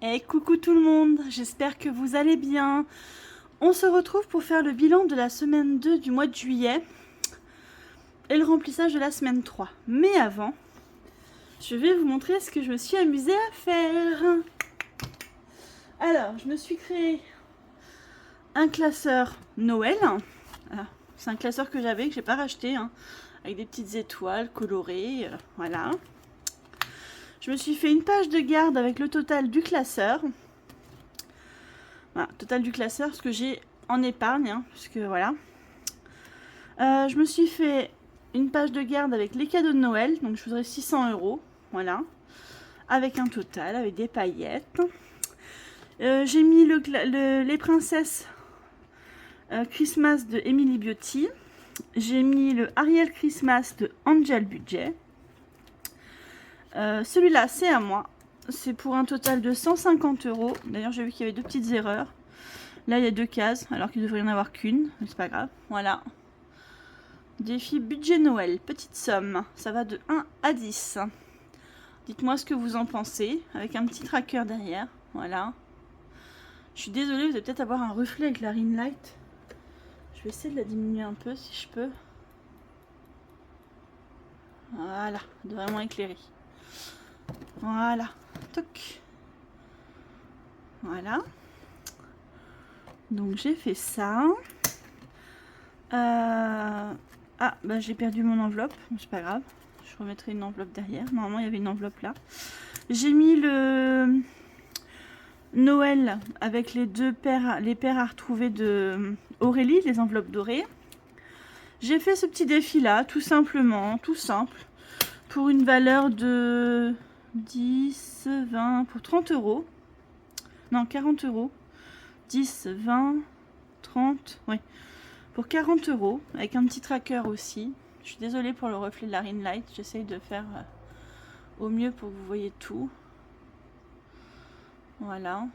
Et coucou tout le monde, j'espère que vous allez bien. On se retrouve pour faire le bilan de la semaine 2 du mois de juillet et le remplissage de la semaine 3. Mais avant, je vais vous montrer ce que je me suis amusée à faire. Alors, je me suis créé un classeur Noël. C'est un classeur que j'avais, que j'ai pas racheté, avec des petites étoiles colorées, voilà. Je me suis fait une page de garde avec le total du classeur. Voilà, total du classeur, ce que j'ai en épargne, puisque voilà. Je me suis fait une page de garde avec les cadeaux de Noël, donc je voudrais 600 €, voilà. Avec un total, avec des paillettes. J'ai mis les princesses Christmas de Emily Beauty. J'ai mis le Ariel Christmas de Angel Budget. Celui-là, c'est à moi. C'est pour un total de 150 €. D'ailleurs, j'ai vu qu'il y avait deux petites erreurs. Là, il y a deux cases, alors qu'il devrait y en avoir qu'une. Mais c'est pas grave. Voilà. Défi budget Noël. Petite somme. Ça va de 1 à 10. Dites-moi ce que vous en pensez. Avec un petit tracker derrière. Voilà. Je suis désolée, vous allez peut-être avoir un reflet avec la ring light. Je vais essayer de la diminuer un peu si je peux. Voilà. Elle devrait vraiment éclairer. Voilà. Toc. Voilà. Donc j'ai fait ça. Bah j'ai perdu mon enveloppe. C'est pas grave. Je remettrai une enveloppe derrière. Normalement il y avait une enveloppe là. J'ai mis le Noël avec les paires à retrouver de Aurélie, les enveloppes dorées. J'ai fait ce petit défi là, tout simplement, tout simple, pour une valeur de 10, 20, pour 30 €. Non, 40 €. 10, 20, 30, oui. Pour 40 €, avec un petit tracker aussi. Je suis désolée pour le reflet de la ring light. J'essaye de faire au mieux pour que vous voyez tout. Voilà.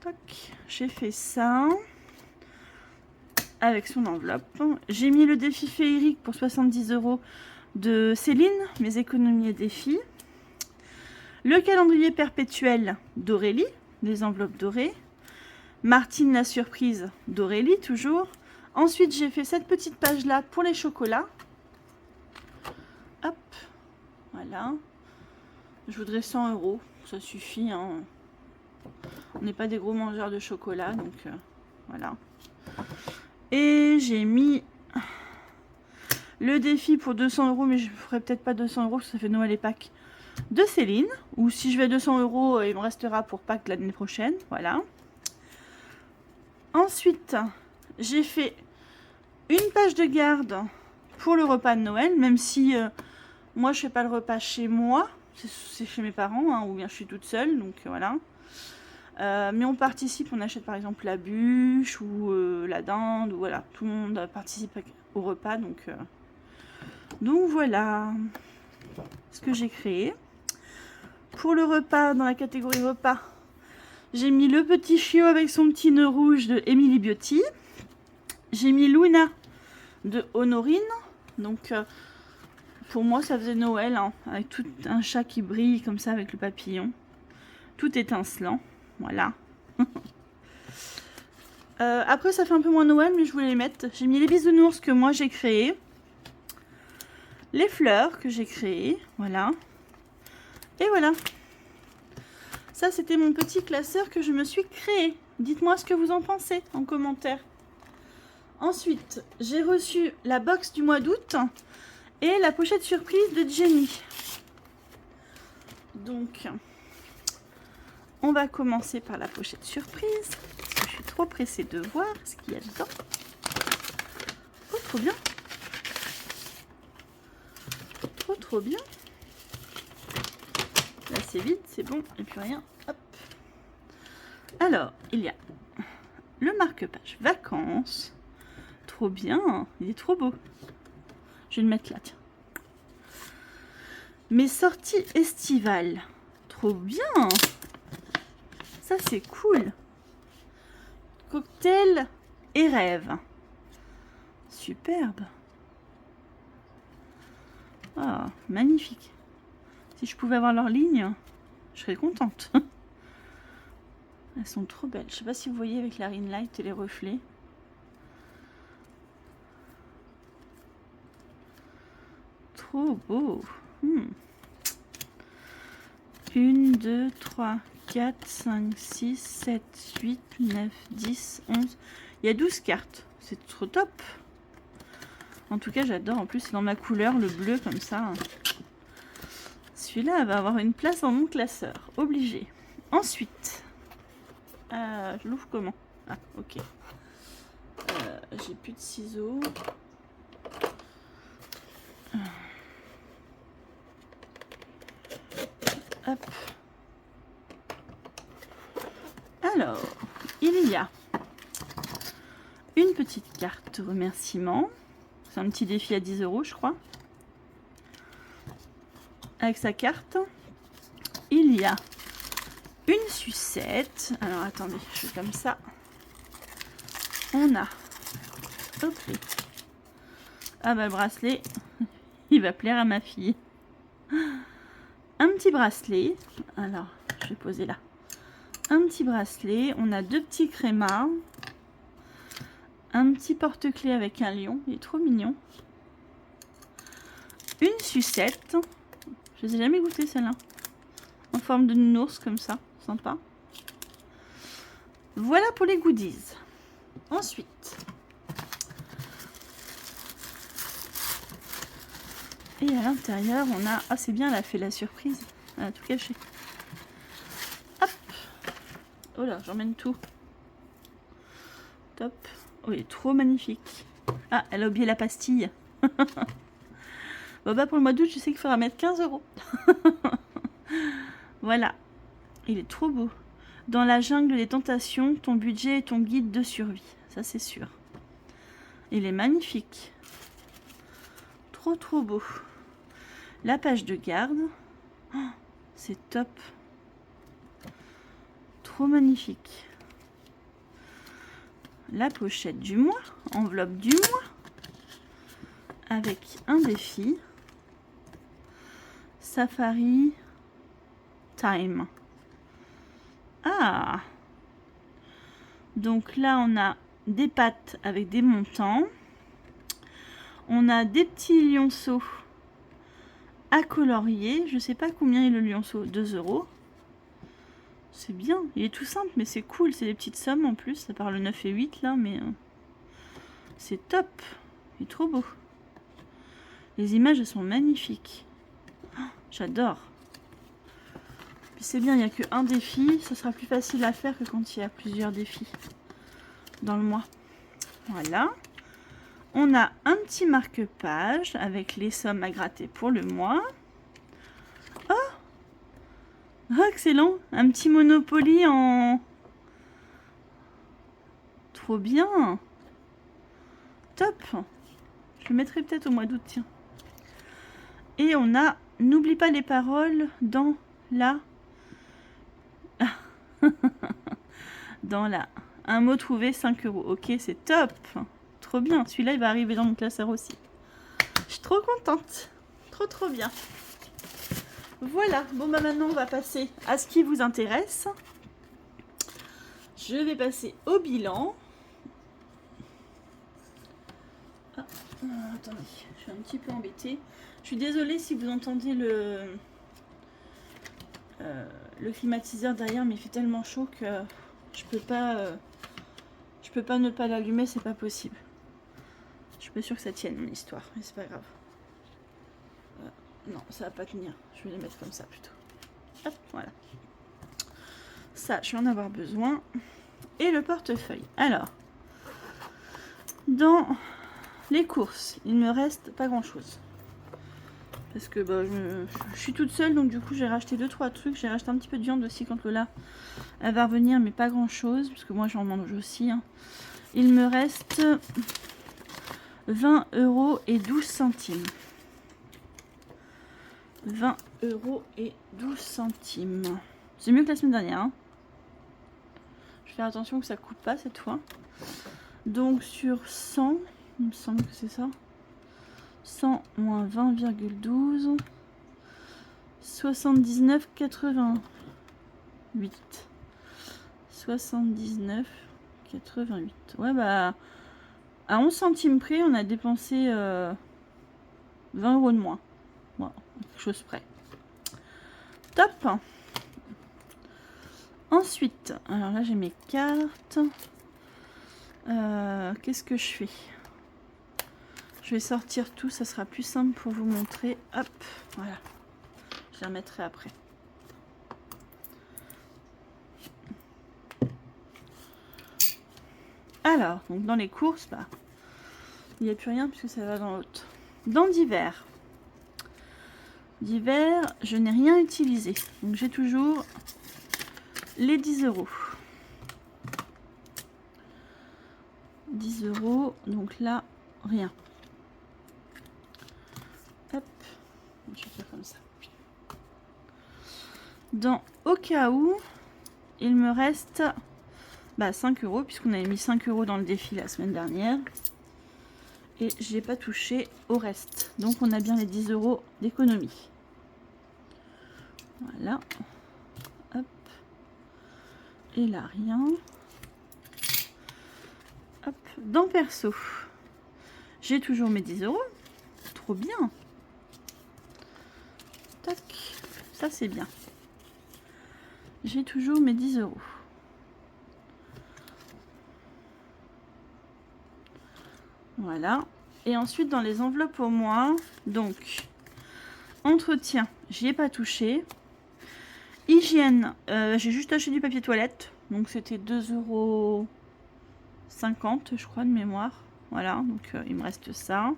Toc. J'ai fait ça. Avec son enveloppe. J'ai mis le défi féerique pour 70 € de Céline, mes économies et défis. Le calendrier perpétuel d'Aurélie, les enveloppes dorées. Martine la surprise d'Aurélie, toujours. Ensuite, j'ai fait cette petite page-là pour les chocolats. Hop, voilà. Je voudrais 100 €, ça suffit. On n'est pas des gros mangeurs de chocolat, donc voilà. Et j'ai mis le défi pour 200 €, mais je ne ferai peut-être pas 200 €, parce que ça fait Noël et Pâques, de Céline. Ou si je vais à 200 €, il me restera pour Pâques l'année prochaine, voilà. Ensuite, j'ai fait une page de garde pour le repas de Noël, même si moi je fais pas le repas chez moi, c'est chez mes parents, ou bien je suis toute seule, donc voilà. Mais on participe, on achète par exemple la bûche ou la dinde, ou voilà, tout le monde participe au repas, donc voilà ce que j'ai créé. Pour le repas, dans la catégorie repas, j'ai mis le petit chiot avec son petit nœud rouge de Emily Beauty. J'ai mis Luna de Honorine. Donc pour moi ça faisait Noël, avec tout un chat qui brille comme ça avec le papillon. Tout étincelant. Voilà. Après ça fait un peu moins Noël, mais je voulais les mettre. J'ai mis les bisounours que moi j'ai créés. Les fleurs que j'ai créées. Voilà. Et voilà. Ça, c'était mon petit classeur que je me suis créé. Dites-moi ce que vous en pensez en commentaire. Ensuite, j'ai reçu la box du mois d'août et la pochette surprise de Jenny. Donc, on va commencer par la pochette surprise. Parce que je suis trop pressée de voir ce qu'il y a dedans. Oh, trop bien. Trop bien. Là, c'est vide, c'est bon, et puis rien. Hop. Alors, il y a le marque-page vacances. Trop bien, il est trop beau. Je vais le mettre là, tiens. Mes sorties estivales. Trop bien. Ça, c'est cool. Cocktail et rêve. Superbe. Ah, magnifique. Si je pouvais avoir leur ligne, Je serais contente. Elles sont trop belles. Je sais pas si vous voyez avec la ring light et les reflets. Trop beau. 1, 2, 3, 4, 5, 6, 7, 8, 9, 10, 11. Il y a 12 cartes. C'est trop top. En tout cas, j'adore. En plus, c'est dans ma couleur, le bleu, comme ça. Celui-là va avoir une place dans mon classeur. Obligé. Ensuite, je l'ouvre comment? Ah, ok. J'ai plus de ciseaux. Hop. Alors, il y a une petite carte remerciement. C'est un petit défi à 10 €, je crois. Avec sa carte. Il y a une sucette. Alors, attendez, je fais comme ça. On a... Hop. Ah bah, le bracelet, il va plaire à ma fille. Un petit bracelet. Alors, je vais poser là. Un petit bracelet. On a 2 petits crémas. Un petit porte-clés avec un lion. Il est trop mignon. Une sucette. Je les ai jamais goûté celle-là. En forme de nounours comme ça. Sympa. Voilà pour les goodies. Ensuite. Et à l'intérieur, on a... Ah, c'est bien, elle a fait la surprise. Elle a tout caché. Hop. Oh là, j'emmène tout. Top. Oh, il est trop magnifique. Ah, elle a oublié la pastille. Bon, bah, pour le mois d'août, je sais qu'il faudra mettre 15 €. Voilà. Il est trop beau. Dans la jungle des tentations, ton budget est ton guide de survie. Ça, c'est sûr. Il est magnifique. Trop beau. La page de garde. Oh, c'est top. Trop magnifique. La pochette du mois. Enveloppe du mois. Avec un défi. Safari Time. Ah. Donc là, on a des pattes avec des montants. On a des petits lionceaux à colorier. Je sais pas combien est le lionceau. 2 €. C'est bien. Il est tout simple, mais c'est cool. C'est des petites sommes en plus. À part le 9 et 8 là, mais c'est top. Il est trop beau. Les images, elles sont magnifiques. Oh, j'adore. Puis c'est bien, il n'y a qu'un défi. Ce sera plus facile à faire que quand il y a plusieurs défis dans le mois. Voilà. On a un petit marque-page avec les sommes à gratter pour le mois. Oh, excellent. Un petit Monopoly en... Trop bien. Top. Je le mettrai peut-être au mois d'août, tiens. Et on a... N'oublie pas les paroles dans la... dans la... Un mot trouvé, 5 €. Ok, c'est top. Trop bien. Celui-là, il va arriver dans mon classeur aussi. Je suis trop contente. Trop bien. Voilà. Bon, bah maintenant, on va passer à ce qui vous intéresse. Je vais passer au bilan. Ah, attendez, je suis un petit peu embêtée. Je suis désolée si vous entendez le climatiseur derrière, mais il fait tellement chaud que je peux pas ne pas l'allumer, c'est pas possible. Je suis pas sûre que ça tienne mon histoire, mais c'est pas grave. Non, ça va pas tenir. Je vais les mettre comme ça plutôt. Hop, voilà. Ça, je vais en avoir besoin. Et le portefeuille. Alors, dans les courses, il me reste pas grand chose. Parce que bah, je suis toute seule, donc du coup j'ai racheté 2-3 trucs. J'ai racheté un petit peu de viande aussi quand Lola elle va revenir, mais pas grand chose. Parce que moi j'en mange aussi. Hein. Il me reste 20,12 €. 20,12 €. C'est mieux que la semaine dernière. Hein. Je vais faire attention que ça coupe pas cette fois. Donc sur 100, il me semble que c'est ça. 100 moins 20,12. 79,80. 79,88. Ouais, bah, à 11 centimes près, on a dépensé 20 € de moins. Voilà, quelque chose près. Top. Ensuite, alors là, j'ai mes cartes. Qu'est-ce que je fais? Je vais sortir tout, ça sera plus simple pour vous montrer. Hop, voilà. Je les remettrai après. Alors, donc dans les courses, bah, il n'y a plus rien puisque ça va dans l'autre. Dans divers. Divers, je n'ai rien utilisé. Donc j'ai toujours les 10 €. 10 €, donc là, rien. Hop, je vais faire comme ça. Dans au cas où, il me reste 5 € puisqu'on avait mis 5 € dans le défi la semaine dernière. Et je n'ai pas touché au reste. Donc on a bien les 10 € d'économie. Voilà. Hop. Et là, rien. Hop. Dans perso, j'ai toujours mes 10 €. Trop bien. Tac. Ça, c'est bien. J'ai toujours mes 10 €. Voilà. Et ensuite, dans les enveloppes au mois, donc, entretien, j'y ai pas touché. Hygiène, j'ai juste acheté du papier toilette. Donc, c'était 2,50 € je crois, de mémoire. Voilà, donc il me reste ça.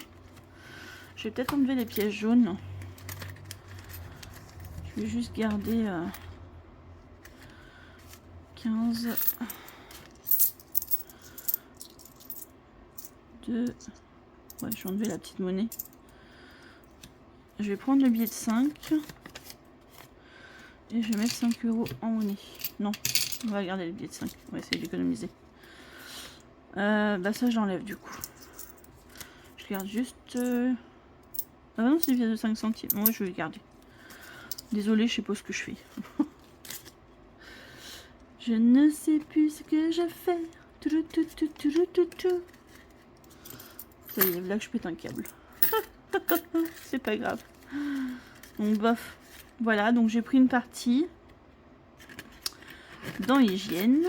Je vais peut-être enlever les pièces jaunes. Je vais juste garder 15... 2... Ouais, je vais enlever la petite monnaie. Je vais prendre le billet de 5. Et je vais mettre 5 € en monnaie. Non, on va garder le billet de 5. On va essayer d'économiser. Ça, j'enlève du coup. Je garde juste... Ah non, c'est le billet de 5 centimes. Moi, je vais le garder. Désolée, je sais pas ce que je fais. Je ne sais plus ce que je fais. Ça y est, là que je pète un câble. C'est pas grave. Donc bof. Voilà, donc j'ai pris une partie dans hygiène.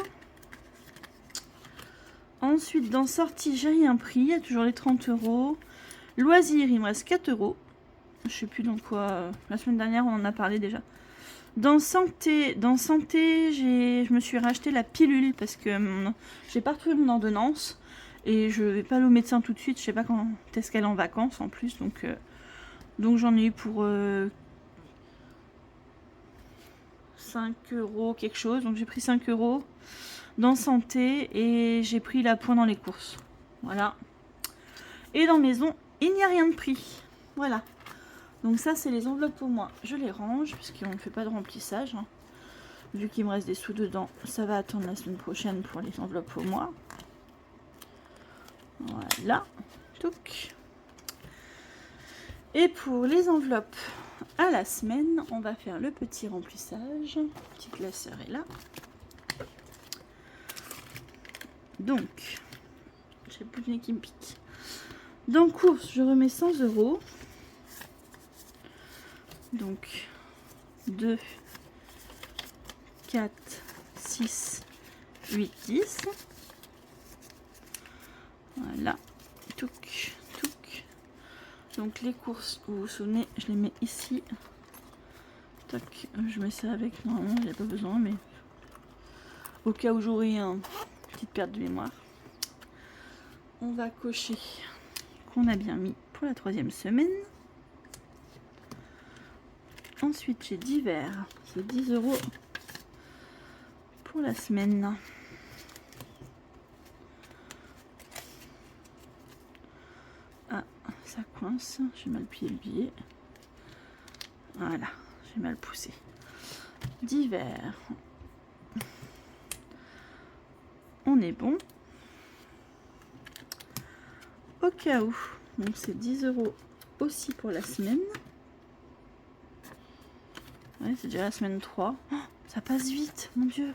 Ensuite, dans sortie, j'ai rien pris. Il y a toujours les 30 €. Loisirs, il me reste 4 €. Je sais plus dans quoi. La semaine dernière, on en a parlé déjà. Dans santé, je me suis racheté la pilule parce que j'ai pas retrouvé mon ordonnance. Et je vais pas aller au médecin tout de suite. Je sais pas quand est-ce qu'elle est en vacances en plus. Donc j'en ai eu pour 5 € quelque chose. Donc j'ai pris 5 € dans santé. Et j'ai pris la pointe dans les courses. Voilà. Et dans maison, il n'y a rien de pris. Voilà. Donc ça, c'est les enveloppes pour moi. Je les range puisqu'on ne fait pas de remplissage. Hein. Vu qu'il me reste des sous dedans, ça va attendre la semaine prochaine pour les enveloppes pour moi. Voilà. Touc. Et pour les enveloppes à la semaine, on va faire le petit remplissage. Petit classeur est là. Donc, j'ai plus de nez qui me pique. Dans course, je remets 100 €. Donc, 2, 4, 6, 8, 10. Voilà. Touc, touc. Donc, les courses, vous vous souvenez, je les mets ici. Tac, je mets ça avec. Normalement, il n'y a pas besoin, mais au cas où j'aurai une petite perte de mémoire. On va cocher qu'on a bien mis pour la 3e semaine. Ensuite, j'ai divers. C'est 10 € pour la semaine. Ah, ça coince. J'ai mal plié le billet. Voilà, j'ai mal poussé. Divers. On est bon. Au cas où. Donc, c'est 10 € aussi pour la semaine. Ouais, c'est déjà la semaine 3. Oh, Ça passe vite, mon Dieu.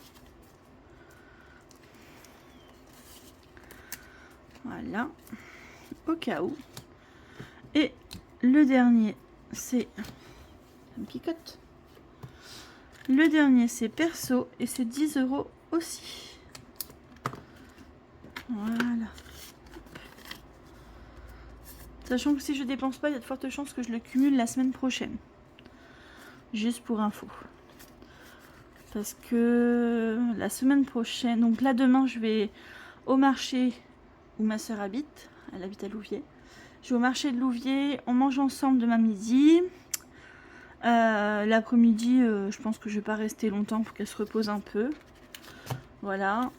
Voilà. Au cas où. Et le dernier, c'est... Ça me picote. Le dernier, c'est Perso. Et c'est 10 € aussi. Voilà. Sachant que si je dépense pas, il y a de fortes chances que je le cumule la semaine prochaine. Juste pour info. Parce que la semaine prochaine... Donc là, demain, je vais au marché où ma soeur habite. Elle habite à Louviers. Je vais au marché de Louviers. On mange ensemble demain midi. L'après-midi, je pense que je vais pas rester longtemps pour qu'elle se repose un peu. Voilà.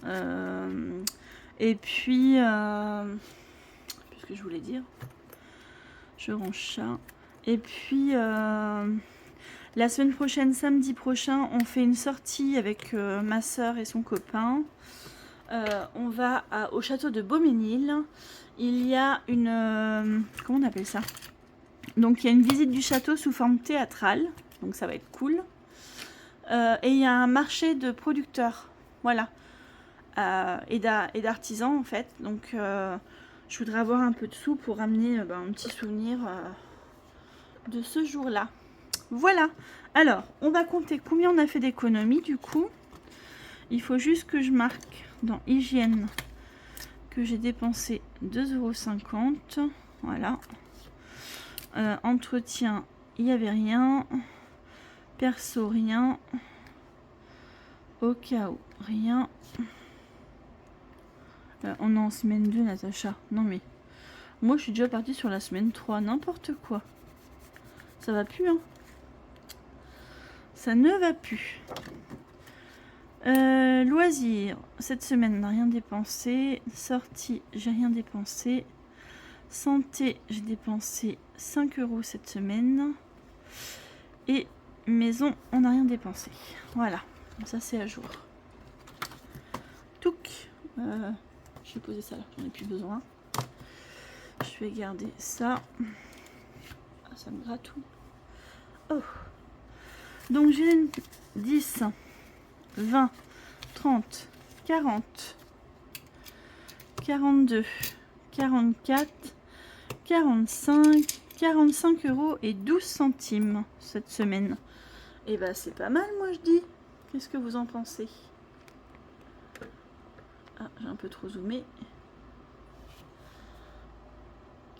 Et puis... qu'est-ce que je voulais dire? Je range ça. Et puis... la semaine prochaine, samedi prochain, on fait une sortie avec ma soeur et son copain. On va au château de Beauménil. Il y a une... comment on appelle ça? Donc il y a une visite du château sous forme théâtrale. Donc ça va être cool. Et il y a un marché de producteurs. Voilà. Et d'artisans en fait. Donc je voudrais avoir un peu de sous pour ramener un petit souvenir de ce jour-là. Voilà. Alors, on va compter combien on a fait d'économies du coup. Il faut juste que je marque dans hygiène que j'ai dépensé 2,50 €. Voilà. Entretien, il n'y avait rien. Perso, rien. Au cas où, rien. On est en semaine 2, Natacha. Non mais, moi je suis déjà partie sur la semaine 3. N'importe quoi. Ça va plus, hein. Ça ne va plus. Loisirs, cette semaine, n'a rien dépensé. Sortie, j'ai rien dépensé. Santé, j'ai dépensé 5 € cette semaine. Et maison, on n'a rien dépensé. Voilà, ça c'est à jour. Touc. Je vais poser ça là, j'en ai plus besoin. Je vais garder ça. Ah, ça me gratouille. Oh. Donc j'ai 10, 20, 30, 40, 42, 44, 45, 45 € et 12 centimes cette semaine. Et bah c'est pas mal, moi je dis. Qu'est-ce que vous en pensez? Ah, j'ai un peu trop zoomé.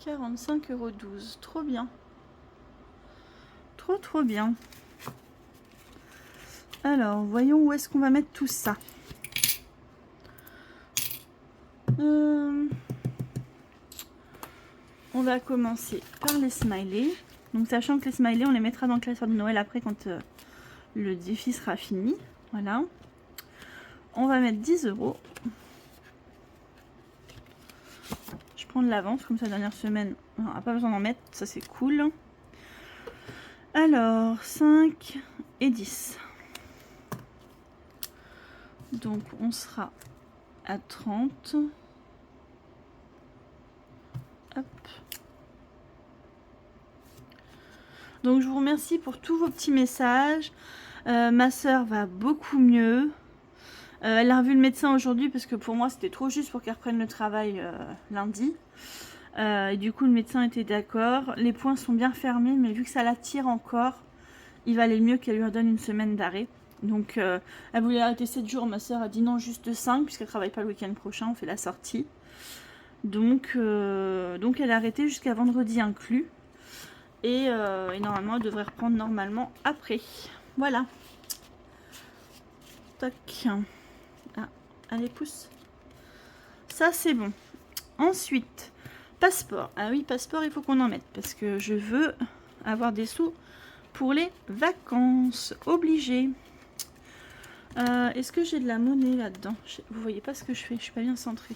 45,12 €. Trop bien. Trop bien. Alors, voyons où est-ce qu'on va mettre tout ça. On va commencer par les smileys. Donc, sachant que les smileys, on les mettra dans le classeur de Noël après quand le défi sera fini. Voilà. On va mettre 10 €. Je prends de l'avance, comme ça, dernière semaine, on n'a pas besoin d'en mettre. Ça, c'est cool. Alors, 5 et 10. Donc, on sera à 30. Hop. Donc, je vous remercie pour tous vos petits messages. Ma soeur va beaucoup mieux. Elle a revu le médecin aujourd'hui parce que pour moi, c'était trop juste pour qu'elle reprenne le travail lundi. Et du coup, le médecin était d'accord. Les points sont bien fermés, mais vu que ça la tire encore, il valait mieux qu'elle lui redonne une semaine d'arrêt. Donc, elle voulait arrêter 7 jours. Ma soeur a dit non, juste 5, puisqu'elle travaille pas le week-end prochain. On fait la sortie. Donc elle a arrêté jusqu'à vendredi inclus. Et normalement, elle devrait reprendre normalement après. Voilà. Tac. Ah, allez, pousse. Ça, c'est bon. Ensuite, passeport. Ah oui, passeport, il faut qu'on en mette. Parce que je veux avoir des sous pour les vacances. Obligé. Est-ce que j'ai de la monnaie là-dedans? Vous voyez pas ce que je fais? Je suis pas bien centrée.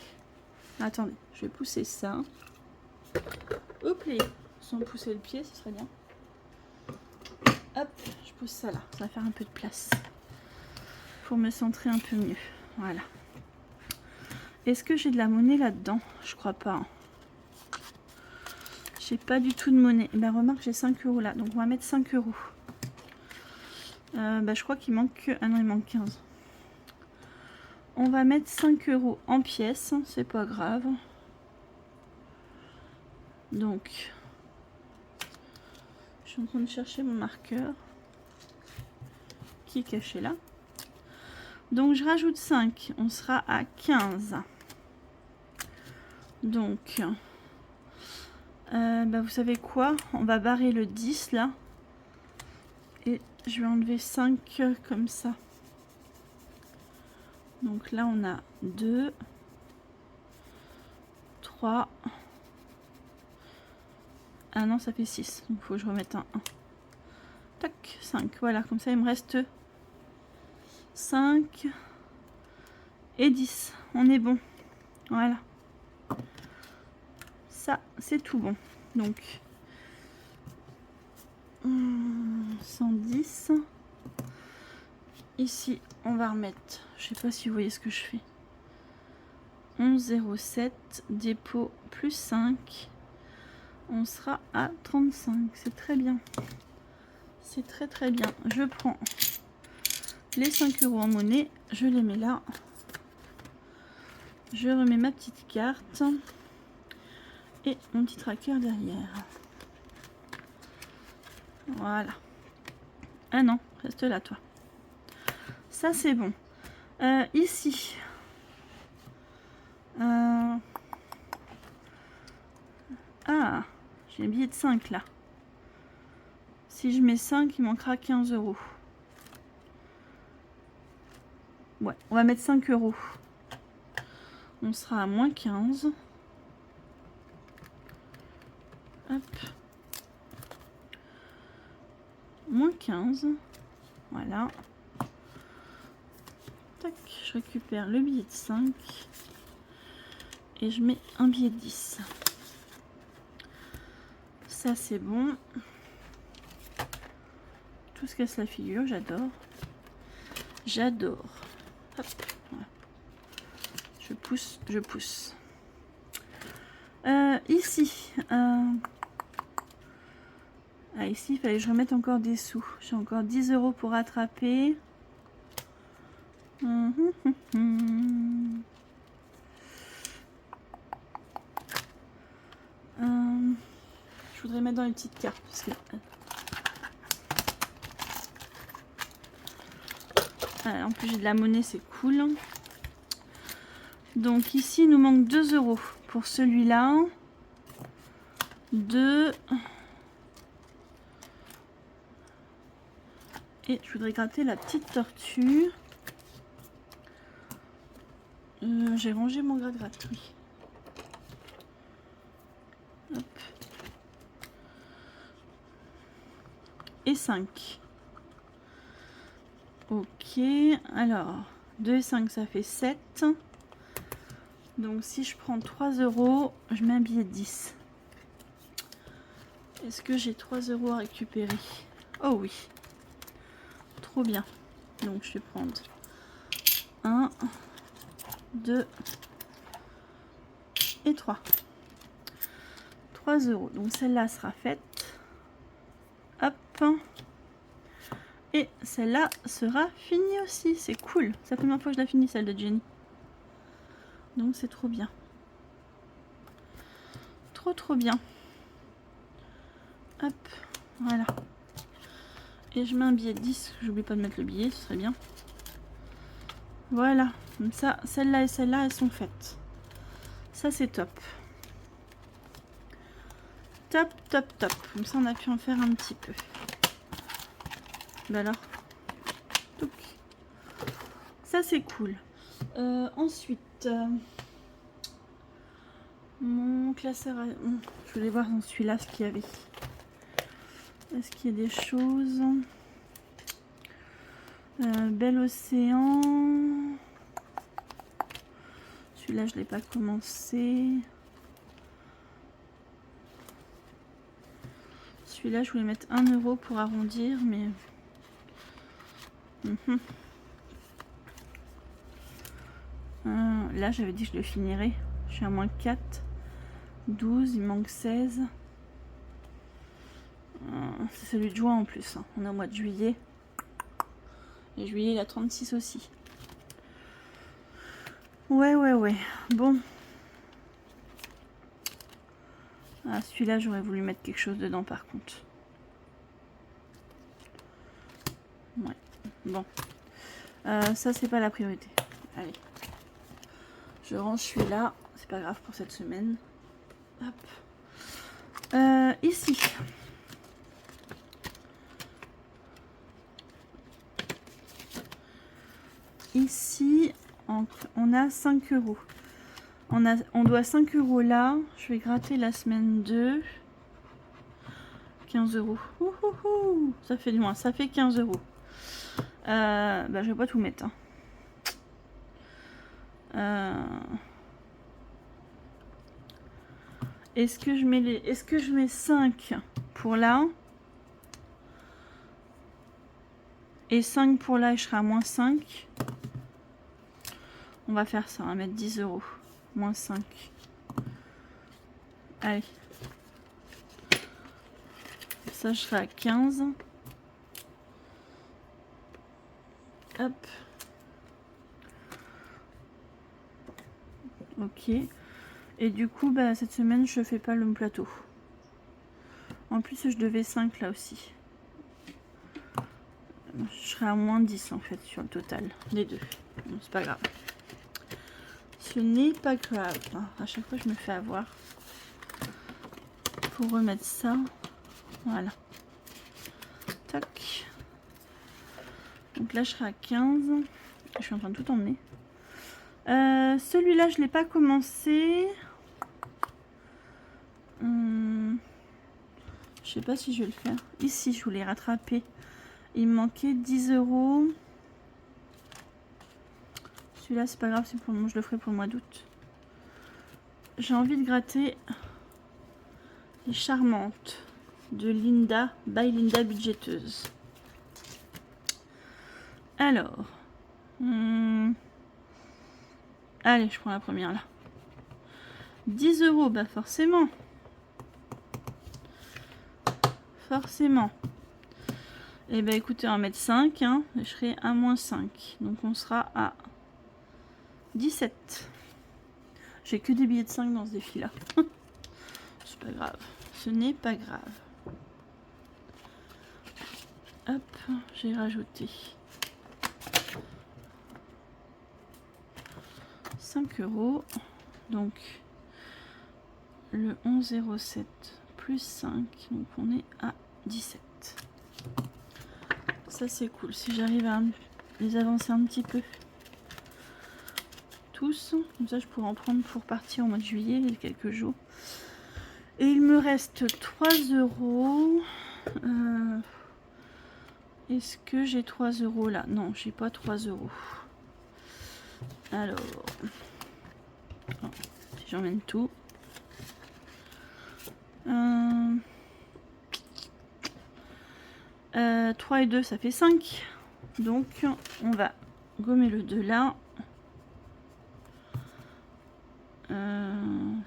Attendez, je vais pousser ça. Hop là. Sans pousser le pied, ce serait bien. Hop, je pousse ça là. Ça va faire un peu de place. Pour me centrer un peu mieux. Voilà. Est-ce que j'ai de la monnaie là-dedans? Je crois pas. Hein. J'ai pas du tout de monnaie. Ben remarque, j'ai 5 € là. Donc on va mettre 5 €. Je crois qu'il manque que... Ah non, il manque 15. On va mettre 5 € en pièces, c'est pas grave. Donc, je suis en train de chercher mon marqueur qui est caché là. Donc, je rajoute 5, on sera à 15. Donc, vous savez quoi? On va barrer le 10 là. Et je vais enlever 5 comme ça. Donc là, on a 2, 3. Ah non, ça fait 6. Donc il faut que je remette un 1. Tac, 5. Voilà, comme ça, il me reste 5 et 10. On est bon. Voilà. Ça, c'est tout bon. Donc, 110. Ici, on va remettre, je sais pas si vous voyez ce que je fais. 11,07, dépôt plus 5. On sera à 35. C'est très bien. C'est très très bien. Je prends les 5 € en monnaie. Je les mets là. Je remets ma petite carte. Et mon petit tracker derrière. Voilà. Ah non, reste là toi. Ça c'est bon. Ici. Ah, j'ai un billet de 5 là. Si je mets 5, il manquera 15 €. Ouais, on va mettre 5 €. On sera à moins 15. Hop. Moins 15. Voilà. Tac, je récupère le billet de 5. Et je mets un billet de 10. Ça c'est bon. Tout se casse la figure, j'adore. J'adore. Hop. Voilà. Je pousse, je pousse. Ici. Ici, il fallait que je remette encore des sous. J'ai encore 10 € pour rattraper. Je voudrais mettre dans les petites cartes. Parce que... en plus, j'ai de la monnaie, c'est cool. Donc ici, il nous manque 2 € pour celui-là. 2. Et je voudrais gratter la petite tortue. J'ai rangé mon gratte-gratte, oui. Hop. Et 5. Ok, alors 2 et 5 ça fait 7. Donc si je prends 3 €, je mets un billet de 10. Est-ce que j'ai 3 € à récupérer? Oh oui. Trop bien. Donc je vais prendre 1, 2 et 3. 3 €. Donc celle-là sera faite. Hop. Et celle-là sera finie aussi. C'est cool. C'est la première fois que je la finis, celle de Jenny. Donc c'est trop bien. Trop bien. Hop. Voilà. Et je mets un billet de 10. J'oublie pas de mettre le billet, ce serait bien. Voilà. Comme ça, celle-là et celle-là, elles sont faites. Ça, c'est top. Top, top, top. Comme ça, on a pu en faire un petit peu. Ben alors. Touc. Ça, c'est cool. Ensuite, mon classeur... Je voulais voir dans celui-là ce qu'il y avait. Est-ce qu'il y a des choses? Bel Océan. Celui-là, je ne l'ai pas commencé. Celui-là, je voulais mettre 1 € pour arrondir, mais... là, j'avais dit que je le finirais. Je suis à moins 4. 12, il manque 16. C'est celui de juin en plus. Hein. On est au mois de juillet. Et juillet, il a 36 aussi. Ouais. Bon. Ah, celui-là, j'aurais voulu mettre quelque chose dedans, par contre. Ouais. Bon. Ça, c'est pas la priorité. Allez. Je range celui-là. C'est pas grave pour cette semaine. Hop. Ici. Ici, on a 5 euros. On doit 5 euros là. Je vais gratter la semaine 2. 15 euros. Ça fait du moins. Ça fait 15 euros. Bah, je vais pas tout mettre. Est-ce que je mets 5 pour là et 5 pour là et je serai à moins 5? On va faire ça. On va mettre 10 euros. Moins 5. Allez. Ça, je serai à 15. Hop. Ok. Et du coup, bah, cette semaine, je fais pas le plateau. En plus, je devais 5 là aussi. Je serai à moins 10 en fait sur le total. Les deux. Bon, c'est pas grave. Ce n'est pas grave. À chaque fois, je me fais avoir. Pour remettre ça. Voilà. Tac. Donc là, je serai à 15. Je suis en train de tout emmener. Celui-là, je ne l'ai pas commencé. Je sais pas si je vais le faire. Ici, je voulais rattraper. Il me manquait 10 euros. Celui-là, c'est pas grave, c'est pour le moment, je le ferai pour le mois d'août. J'ai envie de gratter les charmantes de Linda, by Linda Budgéteuse. Alors, allez, je prends la première là. 10 euros, bah forcément. Forcément. Et bah écoutez, on va mettre 5, hein, je serai à moins 5. Donc on sera à 17. J'ai que des billets de 5 dans ce défi-là. C'est pas grave. Ce n'est pas grave. Hop, j'ai rajouté 5 euros. Donc le 11,07 plus 5. Donc on est à 17. Ça c'est cool. Si j'arrive à les avancer un petit peu. Tous. Comme ça je pourrais en prendre pour partir au mois de juillet, il y a quelques jours. Et il me reste 3 euros. Est-ce que j'ai 3 euros là? Non, j'ai pas 3 euros. Alors, si j'emmène tout. 3 et 2, ça fait 5. Donc, on va gommer le 2 là.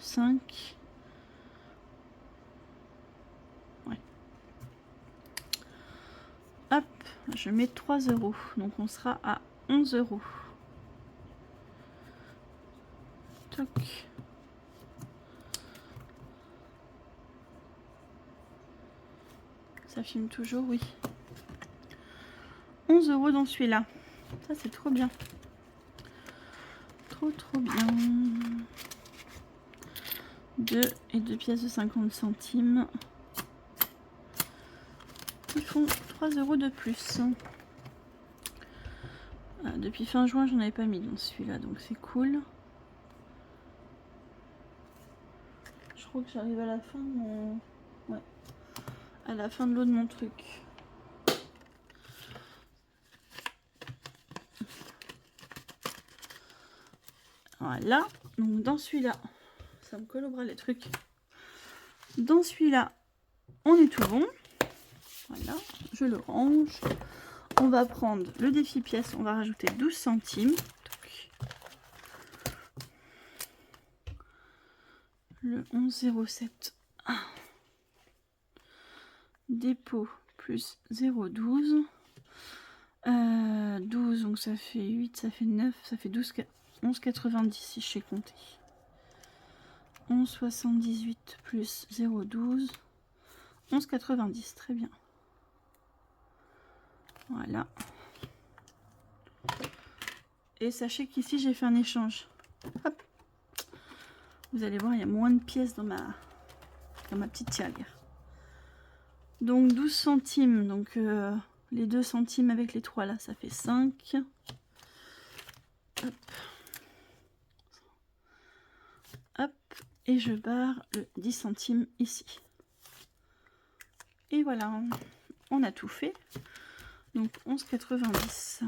5. Ouais. Hop, je mets 3 euros. Donc, on sera à 11 euros. Toc. Ça filme toujours, oui. 11 euros dans celui-là. Ça, c'est trop bien. Trop bien. 2 et 2 pièces de 50 centimes. Ils font 3 euros de plus. Depuis fin juin, j'en avais pas mis dans celui-là, donc c'est cool. Je crois que j'arrive à la fin de mon... Ouais. À la fin de l'eau de mon truc. Voilà. Donc dans celui-là, ça me colle au bras les trucs. Dans celui-là, on est tout bon. Voilà, je le range. On va prendre le défi pièce, on va rajouter 12 centimes. Le 11,07. Dépôt plus 0,12. 12, donc ça fait 8, ça fait 9, ça fait 12, 11,90 si je sais compter. 11,78 plus 0,12, 11,90, très bien. Voilà. Et sachez qu'ici j'ai fait un échange. Hop. Vous allez voir, il y a moins de pièces dans ma petite tirelire. Donc 12 centimes, donc les 2 centimes avec les 3 là, ça fait 5. Hop. Hop. Et je barre le 10 centimes ici. Et voilà, on a tout fait. Donc 11,90.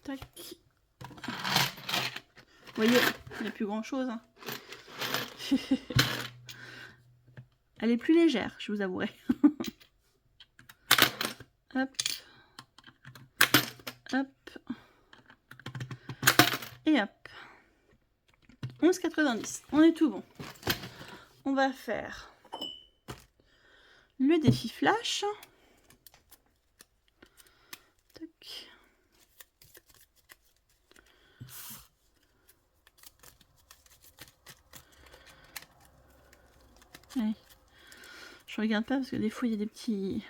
Tac. Vous voyez, il n'y a plus grand chose. Hein. Elle est plus légère, je vous avouerai. Hop. Hop. Et hop. 11,90. On est tout bon. On va faire le défi flash. Tac. Allez. Je regarde pas parce que des fois il y a des petits...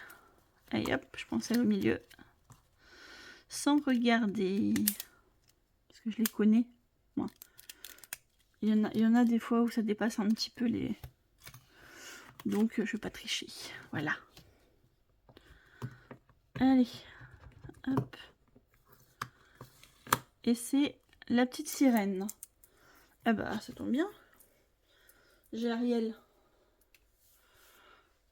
Allez hop, je pense à au milieu. Sans regarder. Parce que je les connais. Moi. Il y en a des fois où ça dépasse un petit peu les... Donc je vais pas tricher. Voilà. Allez. Hop. Et c'est la petite sirène. Ah bah ça tombe bien. J'ai Ariel.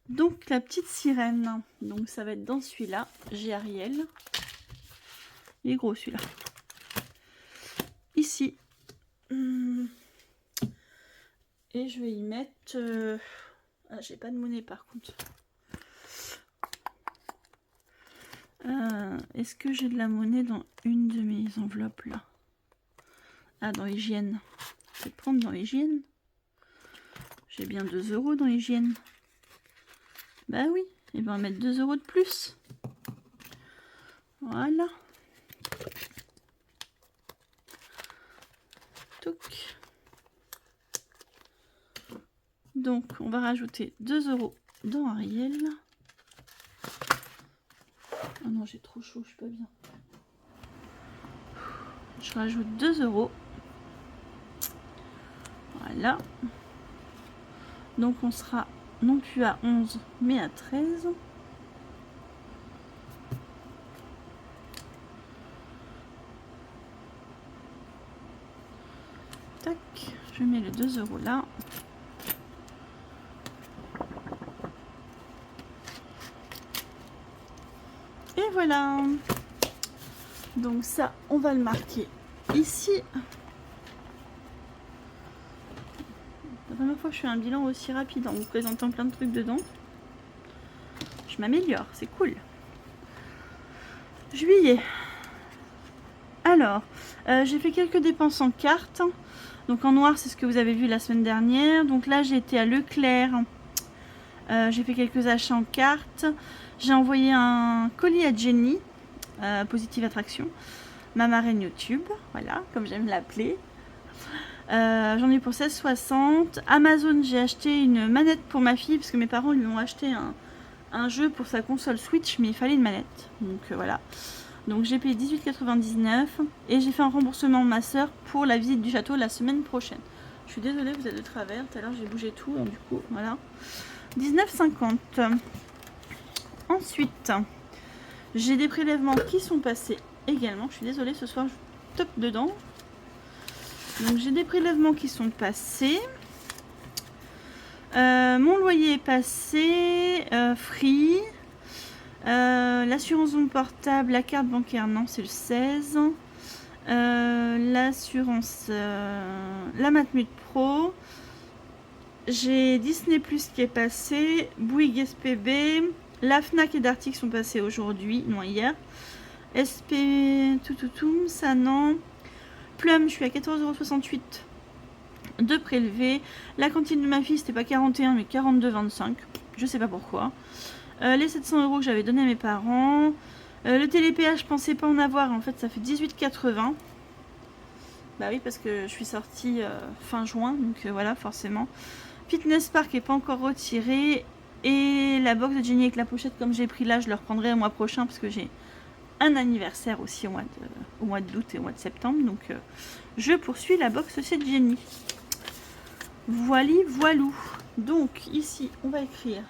Donc la petite sirène, donc ça va être dans celui-là, j'ai Ariel. Il est gros celui-là. Ici. Et je vais y mettre... Ah, j'ai pas de monnaie par contre. Est-ce que j'ai de la monnaie dans une de mes enveloppes là? Ah, dans hygiène. Je vais prendre dans hygiène. J'ai bien 2 € dans hygiène. Bah oui, et ben on va mettre 2 € de plus. Voilà. Touc. Donc on va rajouter 2 € dans Ariel. Ah non, j'ai trop chaud, je suis pas bien. Je rajoute 2 €. Voilà. Donc on sera non plus à 11 mais à 13. Tac, je mets le 2 € là. Et voilà. Donc ça, on va le marquer ici. La première fois que je fais un bilan aussi rapide en vous présentant plein de trucs dedans. Je m'améliore, c'est cool. Juillet. Alors, j'ai fait quelques dépenses en carte. Donc en noir, c'est ce que vous avez vu la semaine dernière. Donc là, j'ai été à Leclerc. J'ai fait quelques achats en carte. J'ai envoyé un colis à Jenny, Positive Attraction, ma marraine YouTube, voilà, comme j'aime l'appeler. J'en ai eu pour 16,60. Amazon, j'ai acheté une manette pour ma fille, parce que mes parents lui ont acheté un jeu pour sa console Switch, mais il fallait une manette. Donc voilà. Donc j'ai payé 18,99 et j'ai fait un remboursement de ma soeur pour la visite du château la semaine prochaine. Je suis désolée, vous êtes de travers. Tout à l'heure, j'ai bougé tout, donc du coup, voilà. 19,50. Ensuite, j'ai des prélèvements qui sont passés également. Je suis désolée, ce soir, je top dedans. Donc, j'ai des prélèvements qui sont passés. Mon loyer est passé. Free. L'assurance zone portable, la carte bancaire, non, c'est le 16. L'assurance, la Matmut Pro. J'ai Disney Plus qui est passé. Bouygues SPB. La Fnac et Darty sont passés aujourd'hui, non hier. SP tout, ça non. Plum, je suis à 14,68 € de prélevé. La cantine de ma fille, c'était pas 41 mais 42,25. Je sais pas pourquoi. Les 700 € que j'avais donné à mes parents. Le télépéage, je pensais pas en avoir. En fait, ça fait 18,80. Bah oui, parce que je suis sortie fin juin. Donc voilà, forcément. Fitness Park est pas encore retiré. Et la box de Jenny avec la pochette, comme j'ai pris là, je le reprendrai le mois prochain. Parce que j'ai un anniversaire aussi au mois d'août et au mois de septembre. Donc je poursuis la box de Jenny. Voili, voilou. Donc ici, on va écrire.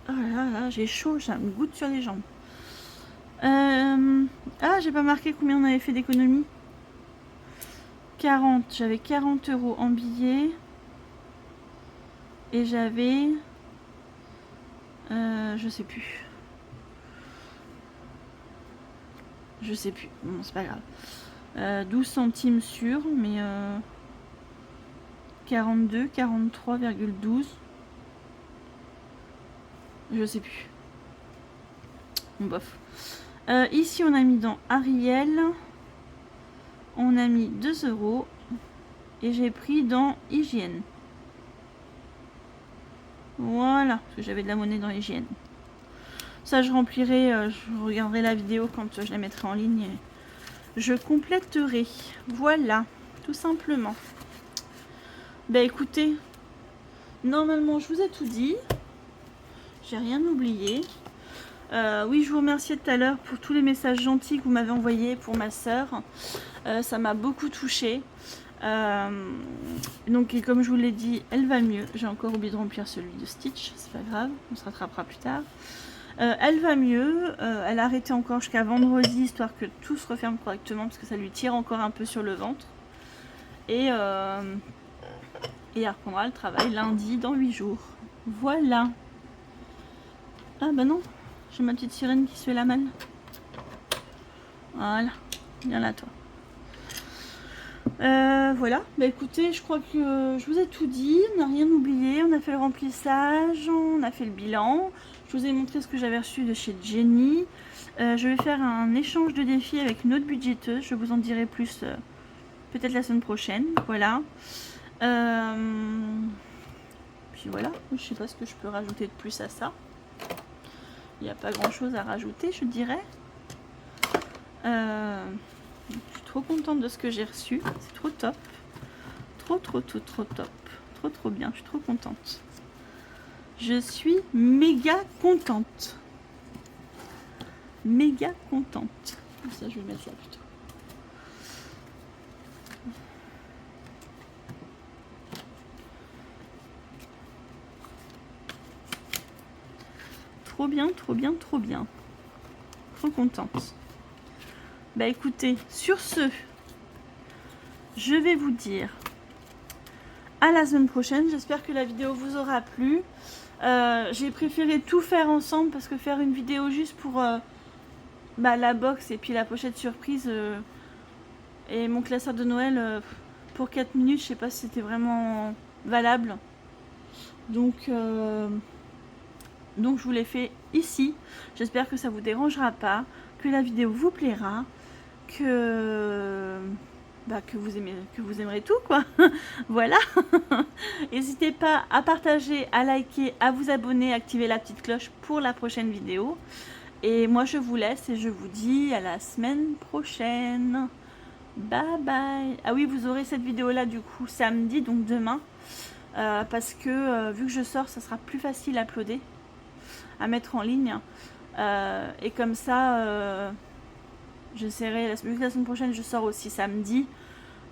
Oh là là, j'ai chaud, ça me goutte sur les jambes. Ah, j'ai pas marqué combien on avait fait d'économie. 40, j'avais 40 € en billets. Et j'avais... je sais plus. Je sais plus, bon c'est pas grave. 12 centimes sur, mais 42, 43,12. Je sais plus. Bon, bof. Ici, on a mis dans Ariel. On a mis 2 €. Et j'ai pris dans Hygiène. Voilà, parce que j'avais de la monnaie dans Hygiène. Ça, je remplirai, je regarderai la vidéo quand je la mettrai en ligne. Et je compléterai. Voilà, tout simplement. Bah écoutez, normalement, je vous ai tout dit. J'ai rien oublié. Oui, je vous remerciais tout à l'heure pour tous les messages gentils que vous m'avez envoyés pour ma soeur. Ça m'a beaucoup touchée. Donc, et comme je vous l'ai dit, elle va mieux. J'ai encore oublié de remplir celui de Stitch. C'est pas grave, on se rattrapera plus tard. Elle va mieux. Elle a arrêté encore jusqu'à vendredi, histoire que tout se referme correctement, parce que ça lui tire encore un peu sur le ventre. Et elle reprendra le travail lundi dans 8 jours. Voilà. Ah bah non, j'ai ma petite sirène qui se fait la malle. Voilà, viens là toi. Voilà, bah écoutez, je crois que je vous ai tout dit, on n'a rien oublié, on a fait le remplissage, on a fait le bilan, je vous ai montré ce que j'avais reçu de chez Jenny. Je vais faire un échange de défis avec une autre budgéteuse, je vous en dirai plus peut-être la semaine prochaine, voilà. Puis voilà, je sais pas ce que je peux rajouter de plus à ça. Il n'y a pas grand chose à rajouter, je dirais. Je suis trop contente de ce que j'ai reçu. C'est trop top. Trop top. Trop bien. Je suis trop contente. Je suis méga contente. Méga contente. Ça, je vais mettre là plutôt. Trop bien. Trop contente. Bah écoutez, sur ce, je vais vous dire à la semaine prochaine. J'espère que la vidéo vous aura plu. J'ai préféré tout faire ensemble parce que faire une vidéo juste pour la box et puis la pochette surprise et mon classeur de Noël pour 4 minutes, je sais pas si c'était vraiment valable. Donc je vous l'ai fait ici. J'espère que ça vous dérangera pas, que la vidéo vous plaira, que vous aimerez tout quoi. Voilà. N'hésitez pas à partager, à liker, à vous abonner, à activer la petite cloche pour la prochaine vidéo. Et moi je vous laisse et je vous dis à la semaine prochaine. Bye bye. Ah oui, vous aurez cette vidéo là du coup samedi, donc demain, parce que vu que je sors, ça sera plus facile à uploader, à mettre en ligne, et comme ça j'essaierai, vu que la semaine prochaine je sors aussi samedi,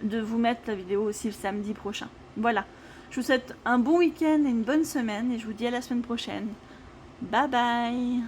de vous mettre la vidéo aussi le samedi prochain. Voilà, je vous souhaite un bon week-end et une bonne semaine et je vous dis à la semaine prochaine. Bye bye.